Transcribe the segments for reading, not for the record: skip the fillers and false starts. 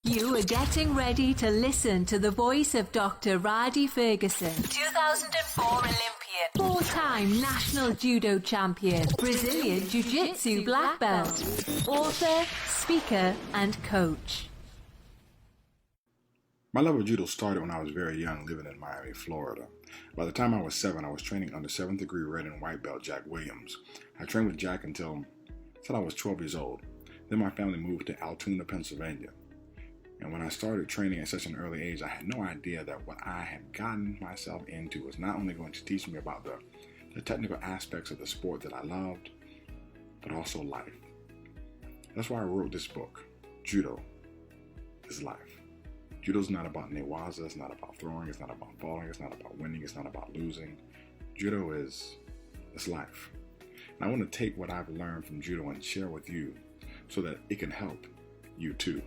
You are getting ready to listen to the voice of Dr. Rhadi Ferguson, 2004 Olympian, four-time national judo champion, Brazilian Jiu-Jitsu black belt, author, speaker, and coach. My love of judo started when I was very young, living in Miami, Florida. By the time I was 7, I was training under 7th degree red and white belt Jack Williams. I trained with Jack until I was 12 years old. Then my family moved to Altoona, Pennsylvania. And when I started training at such an early age, I had no idea that what I had gotten myself into was not only going to teach me about the technical aspects of the sport that I loved, but also life. That's why I wrote this book, Judo is Life. Judo is not about newaza, it's not about throwing, it's not about falling, it's not about winning, it's not about losing. Judo is life. And I want to take what I've learned from judo and share with you so that it can help you too.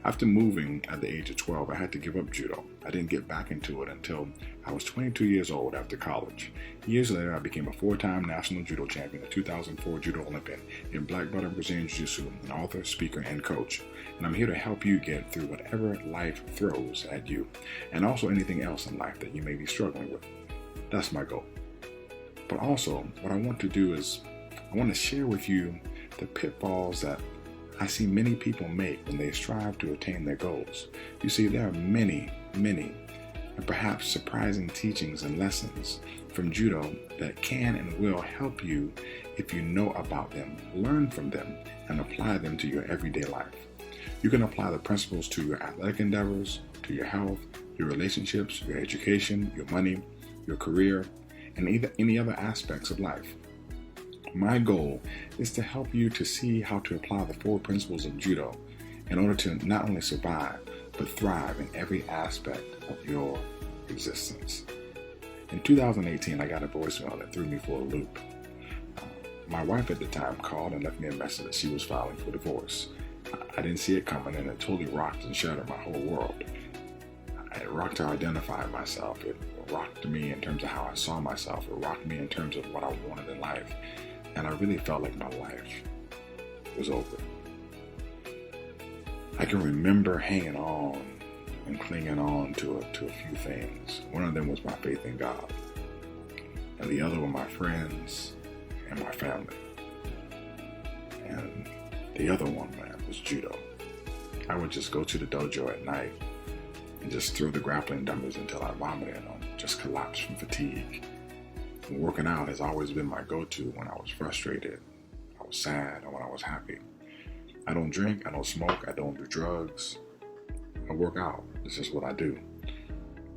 After moving at the age of 12, I had to give up judo. I didn't get back into it until I was 22 years old after college. Years later, I became a 4-time national judo champion, a 2004 Judo Olympian, a black belt in Brazilian Jiu-Jitsu, an author, speaker, and coach. And I'm here to help you get through whatever life throws at you, and also anything else in life that you may be struggling with. That's my goal. But also, what I want to do is, I want to share with you the pitfalls that I see many people make when they strive to attain their goals. You see, there are many, and perhaps surprising teachings and lessons from judo that can and will help you if you know about them, learn from them, and apply them to your everyday life. You can apply the principles to your athletic endeavors, to your health, your relationships, your education, your money, your career, and any other aspects of life. My goal is to help you to see how to apply the 4 principles of judo in order to not only survive, but thrive in every aspect of your existence. In 2018, I got a voicemail that threw me for a loop. My wife at the time called and left me a message that she was filing for divorce. I didn't see it coming, and it totally rocked and shattered my whole world. It rocked how I identified myself. It rocked me in terms of how I saw myself. It rocked me in terms of what I wanted in life. And I really felt like my life was over. I can remember hanging on and clinging on to a few things. One of them was my faith in God. And the other were my friends and my family. And the other one, man, was judo. I would just go to the dojo at night and just throw the grappling dummies until I vomited or just collapsed from fatigue. And working out has always been my go-to when I was frustrated, I was sad, or when I was happy. I don't drink, I don't smoke, I don't do drugs. I work out. It's just what I do.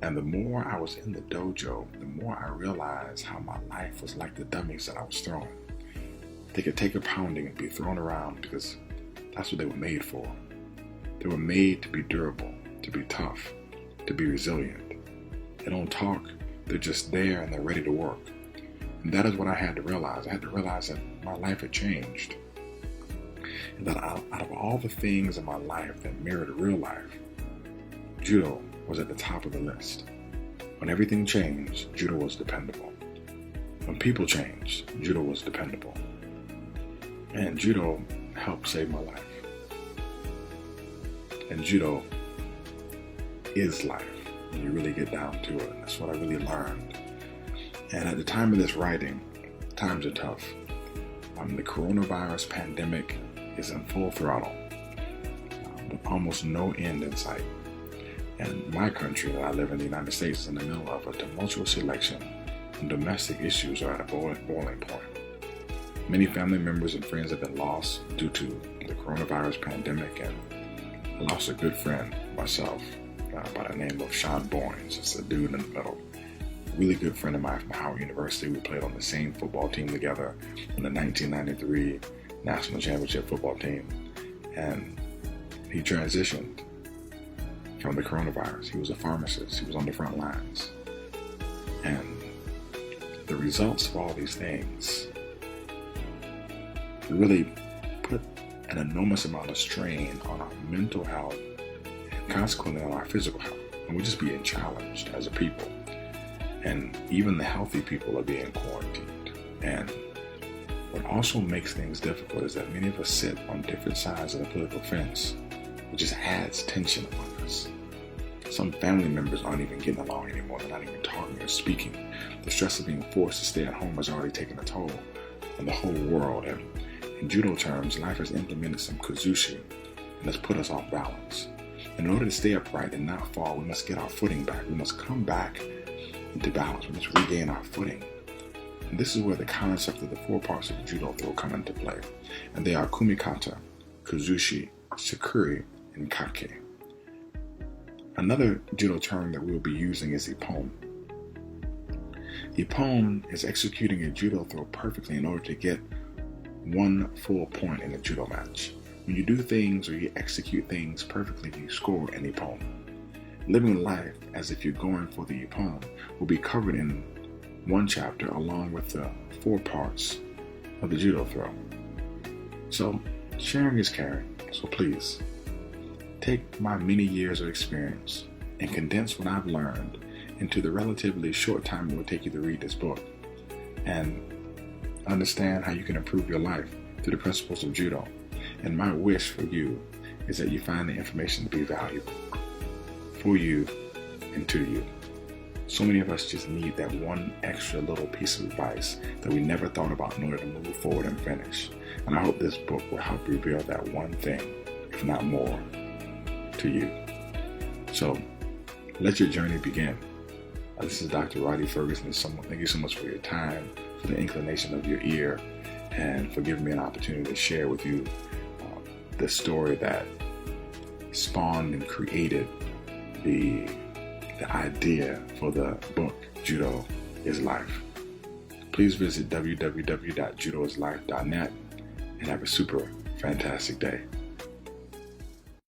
And the more I was in the dojo, the more I realized how my life was like the dummies that I was throwing. They could take a pounding and be thrown around because that's what they were made for. They were made to be durable, to be tough, to be resilient. They don't talk, they're just there and they're ready to work. And that is what I had to realize. I had to realize that my life had changed. And that out of all the things in my life that mirrored real life, judo was at the top of the list. When everything changed, judo was dependable. When people changed, judo was dependable. And judo helped save my life. And judo is life when you really get down to it. That's what I really learned. And at the time of this writing, times are tough. The coronavirus pandemic is in full throttle, with almost no end in sight. And my country that I live in, the United States, is in the middle of a tumultuous election, and domestic issues are at a boiling point. Many family members and friends have been lost due to the coronavirus pandemic, and I lost a good friend myself by the name of Sean Boynes. It's a dude in the middle. Really good friend of mine from Howard University. We played on the same football team together on the 1993 National Championship football team. And he transitioned from the coronavirus. He was a pharmacist. He was on the front lines. And the results of all these things really put an enormous amount of strain on our mental health and consequently on our physical health. And we're just being challenged as a people. And even the healthy people are being quarantined. And what also makes things difficult is that many of us sit on different sides of the political fence it just adds tension among us. Some family members aren't even getting along anymore. They're not even talking or speaking. The stress of being forced to stay at home has already taken a toll on the whole world. And in judo terms, life has implemented some kuzushi and has put us off balance. In order to stay upright and not fall, we must get our footing back. We must come back into balance. We must regain our footing. And this is where the concept of the 4 parts of the judo throw come into play. And they are kumikata, kuzushi, sakuri, and kake. Another judo term that we'll be using is ippon. Ippon is executing a judo throw perfectly in order to get 1 full point in a judo match. When you do things or you execute things perfectly, you score an ippon. Living life as if you're going for the ippon will be covered in one chapter along with the 4 parts of the judo throw. So sharing is caring, so please take my many years of experience and condense what I've learned into the relatively short time it will take you to read this book and understand how you can improve your life through the principles of judo. And my wish for you is that you find the information to be valuable for you and to you. So many of us just need that one extra little piece of advice that we never thought about in order to move forward and finish. And I hope this book will help reveal that one thing, if not more, to you. So let your journey begin. This is Dr. Rhadi Ferguson. Thank you so much for your time, for the inclination of your ear, and for giving me an opportunity to share with you the story that spawned and created the idea for the book, Judo is Life. Please visit www.judoislife.net and have a super fantastic day.